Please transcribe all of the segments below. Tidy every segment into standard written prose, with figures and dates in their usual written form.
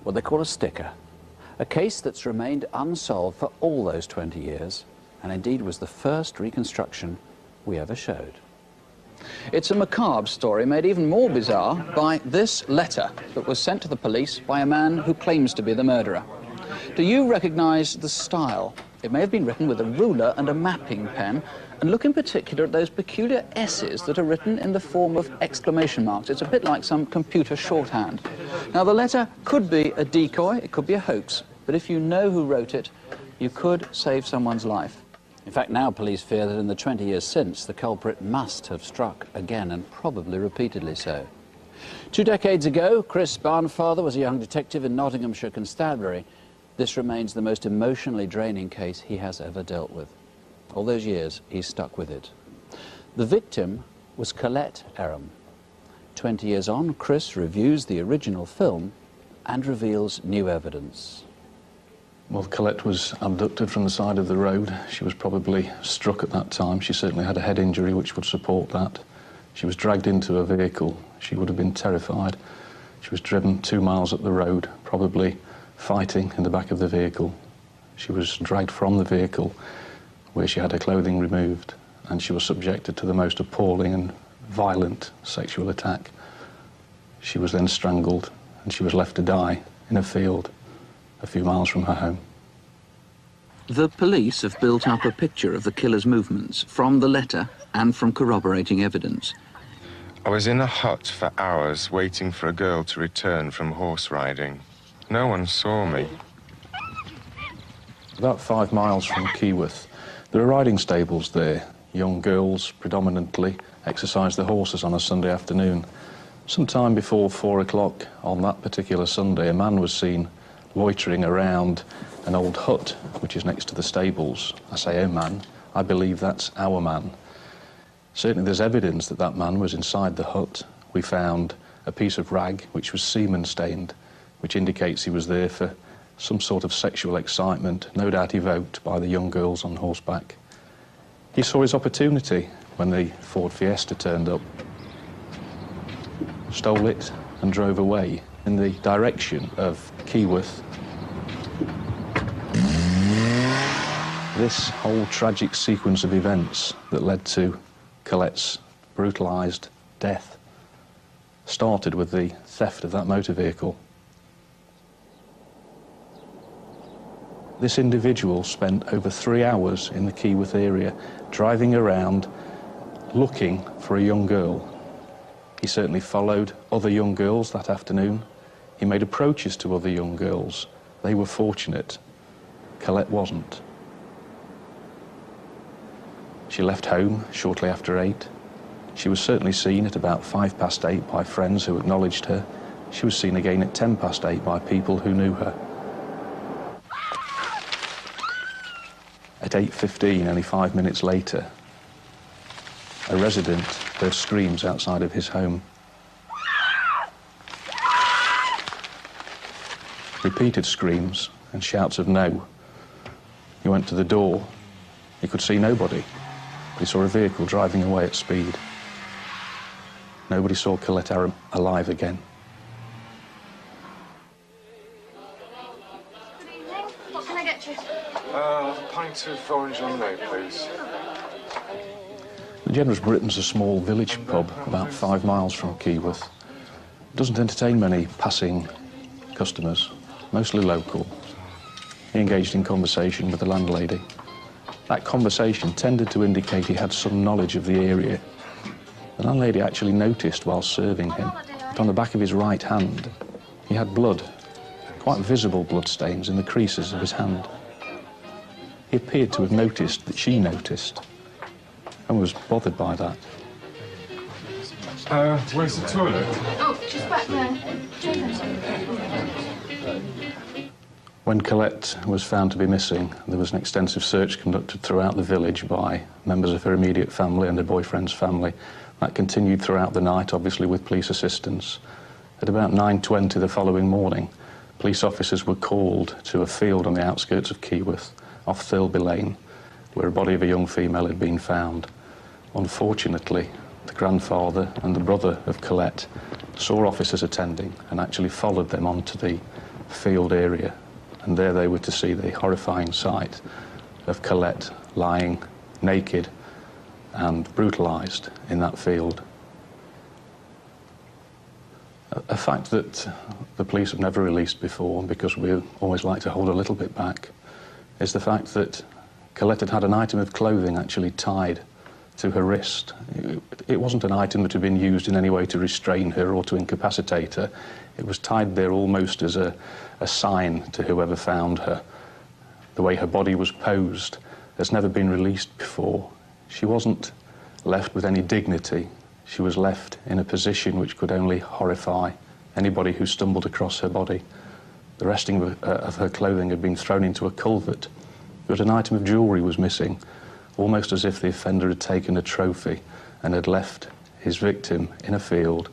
what they call a sticker, a case that's remained unsolved for all those 20 years, and indeed was the first reconstruction we ever showed. It's a macabre story made even more bizarre by this letter that was sent to the police by a man who claims to be the murderer. Do you recognise the style? It may have been written with a ruler and a mapping pen, and look in particular at those peculiar S's that are written in the form of exclamation marks. It's a bit like some computer shorthand. Now, the letter could be a decoy, it could be a hoax, but if you know who wrote it, you could save someone's life. In fact, now police fear that in the 20 years since, the culprit must have struck again, and probably repeatedly so. 2 decades ago, Chris Barnfather was a young detective in Nottinghamshire Constabulary. This remains the most emotionally draining case he has ever dealt with. All those years, he's stuck with it. The victim was Colette Aram. 20 years on, Chris reviews the original film and reveals new evidence. Well, Colette was abducted from the side of the road. She was probably struck at that time. She certainly had a head injury which would support that. She was dragged into a vehicle. She would have been terrified. She was driven 2 miles up the road, probably fighting in the back of the vehicle. She was dragged from the vehicle where she had her clothing removed, and she was subjected to the most appalling and violent sexual attack. She was then strangled, and she was left to die in a field a few miles from her home. The police have built up a picture of the killer's movements from the letter and from corroborating evidence. I was in a hut for hours waiting for a girl to return from horse riding. No one saw me. About 5 miles from Keyworth, there are riding stables there. Young girls, predominantly, exercise their horses on a Sunday afternoon. Sometime before 4 o'clock on that particular Sunday, a man was seen loitering around an old hut which is next to the stables. I say a man, I believe that's our man. Certainly there's evidence that that man was inside the hut. We found a piece of rag which was semen stained, which indicates he was there for some sort of sexual excitement, no doubt evoked by the young girls on horseback. He saw his opportunity when the Ford Fiesta turned up, stole it and drove away in the direction of Keyworth. This whole tragic sequence of events that led to Colette's brutalised death started with the theft of that motor vehicle. This individual spent over 3 hours in the Keyworth area driving around looking for a young girl. He certainly followed other young girls that afternoon. He made approaches to other young girls. They were fortunate. Colette wasn't. She left home shortly after 8. She was certainly seen at about 8:05 by friends who acknowledged her. She was seen again at 8:10 by people who knew her. At 8:15, only 5 minutes later, a resident heard screams outside of his home. Repeated screams and shouts of no. He went to the door. He could see nobody. He saw a vehicle driving away at speed. Nobody saw Colette Aram alive again. What can I get you? A pint of orange lemonade, please. The Generous Britain's a small village pub about 5 miles from Keyworth. It doesn't entertain many passing customers, mostly local. He engaged in conversation with the landlady. That conversation tended to indicate he had some knowledge of the area. The landlady actually noticed while serving him that on the back of his right hand he had blood, quite visible blood stains in the creases of his hand. He appeared to have noticed that she noticed and was bothered by that. Where's the toilet? Oh, just back there. When Colette was found to be missing, there was an extensive search conducted throughout the village by members of her immediate family and her boyfriend's family. That continued throughout the night, obviously with police assistance. At about 9:20 the following morning, police officers were called to a field on the outskirts of Keyworth, off Thirlby Lane, where a body of a young female had been found. Unfortunately, the grandfather and the brother of Colette saw officers attending and actually followed them onto the field area, and there they were to see the horrifying sight of Colette lying naked and brutalised in that field. A fact that the police have never released before, because we always like to hold a little bit back, is the fact that Colette had an item of clothing actually tied to her wrist. It wasn't an item that had been used in any way to restrain her or to incapacitate her. It was tied there almost as a sign to whoever found her. The way her body was posed has never been released before. She wasn't left with any dignity. She was left in a position which could only horrify anybody who stumbled across her body. The resting of her clothing had been thrown into a culvert, but an item of jewellery was missing, almost as if the offender had taken a trophy and had left his victim in a field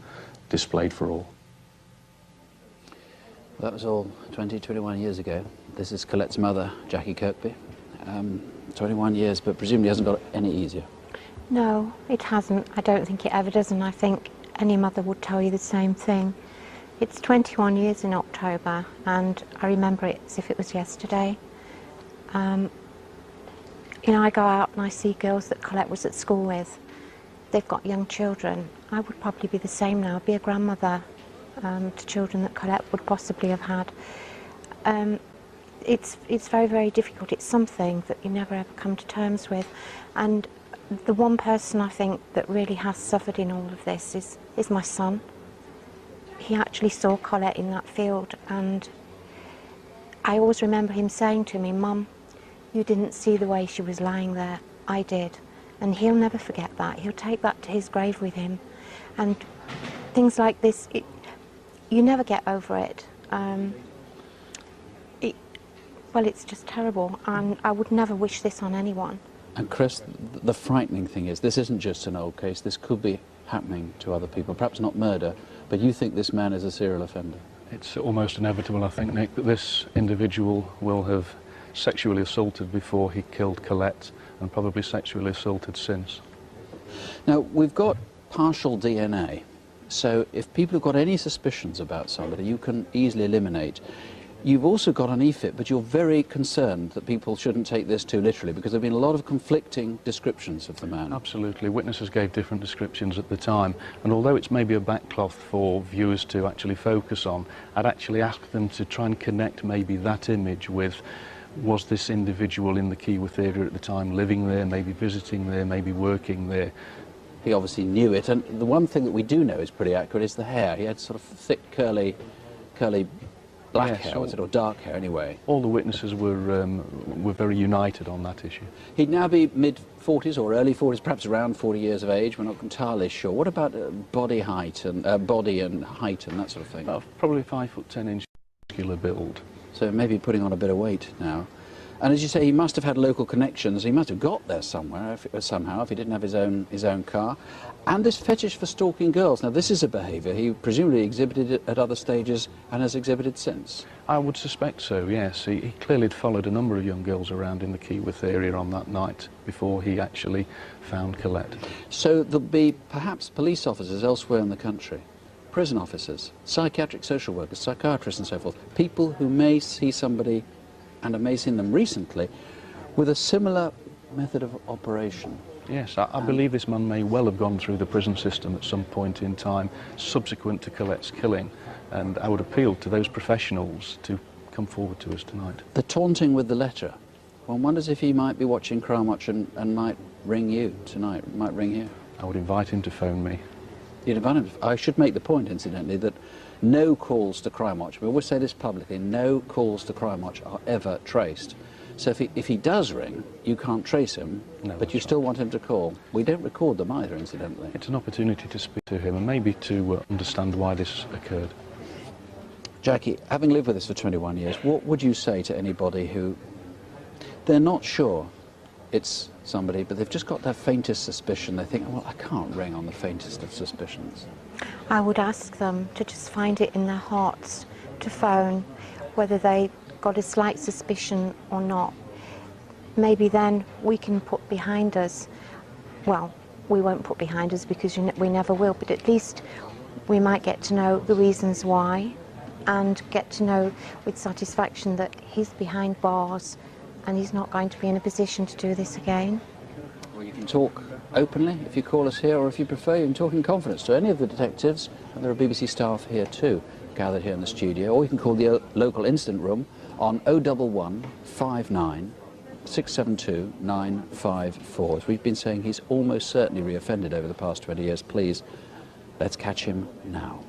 displayed for all. That was all 21 years ago. This is Colette's mother, Jackie Kirkby. 21 years, but presumably hasn't got any easier. No, it hasn't. I don't think it ever does, and I think any mother would tell you the same thing. It's 21 years in October, and I remember it as if it was yesterday. You know, I go out and I see girls that Colette was at school with. They've got young children. I would probably be the same now, be a grandmother to children that Colette would possibly have had. It's very, very difficult. It's something that you never ever come to terms with. And the one person I think that really has suffered in all of this is my son. He actually saw Colette in that field, and I always remember him saying to me, "Mum, you didn't see the way she was lying there. I did." And he'll never forget that. He'll take that to his grave with him. And things like this, you never get over it. Well, it's just terrible, and I would never wish this on anyone. And Chris, the frightening thing is, this isn't just an old case. This could be happening to other people. Perhaps not murder, but you think this man is a serial offender? It's almost inevitable, I think, Nick, that this individual will have sexually assaulted before he killed Colette, and probably sexually assaulted since. Now, we've got partial DNA, so if people have got any suspicions about somebody, you can easily eliminate. You've also got an EFIT, but you're very concerned that people shouldn't take this too literally, because there have been a lot of conflicting descriptions of the man. Absolutely. Witnesses gave different descriptions at the time, and although it's maybe a backcloth for viewers to actually focus on, I'd actually ask them to try and connect maybe that image with, was this individual in the Keyworth area at the time, living there, maybe visiting there, maybe working there? He obviously knew it, and the one thing that we do know is pretty accurate is the hair. He had sort of thick, curly black hair, was it, or dark hair anyway. All the witnesses were very united on that issue. He'd now be mid-40s or early 40s, perhaps around 40 years of age. We're not entirely sure. What about body height and height and that sort of thing? Probably 5'10" muscular build. So maybe putting on a bit of weight now. And as you say, he must have had local connections. He must have got there somewhere, somehow, if he didn't have his own car. And this fetish for stalking girls. Now, this is a behaviour he presumably exhibited at other stages and has exhibited since. I would suspect so, yes. He clearly had followed a number of young girls around in the Keyworth area on that night before he actually found Colette. So there'll be perhaps police officers elsewhere in the country, prison officers, psychiatric social workers, psychiatrists and so forth, people who may see somebody, and I may have seen them recently, with a similar method of operation. Yes, I believe this man may well have gone through the prison system at some point in time subsequent to Colette's killing, and I would appeal to those professionals to come forward to us tonight. The taunting with the letter. One wonders if he might be watching Crimewatch and might ring you tonight, might ring you. I would invite him to phone me. You'd invite him. I should make the point, incidentally, that no calls to Crimewatch, we always say this publicly, no calls to Crimewatch are ever traced. So if he does ring, you can't trace him, no, but you still want him to call. We don't record them either, incidentally. It's an opportunity to speak to him and maybe to understand why this occurred. Jackie, having lived with this for 21 years, what would you say to anybody who, they're not sure it's somebody, but they've just got their faintest suspicion? They think, well, I can't ring on the faintest of suspicions. I would ask them to just find it in their hearts to phone, whether they got a slight suspicion or not. Maybe then we can put behind us, well, we won't put behind us because we never will, but at least we might get to know the reasons why and get to know with satisfaction that he's behind bars and he's not going to be in a position to do this again. Well, you can talk openly if you call us here, or if you prefer, you can talk in confidence to any of the detectives. And there are BBC staff here too, gathered here in the studio, or you can call the local incident room on 011 59 672 954. As we've been saying, he's almost certainly reoffended over the past 20 years. Please, let's catch him now.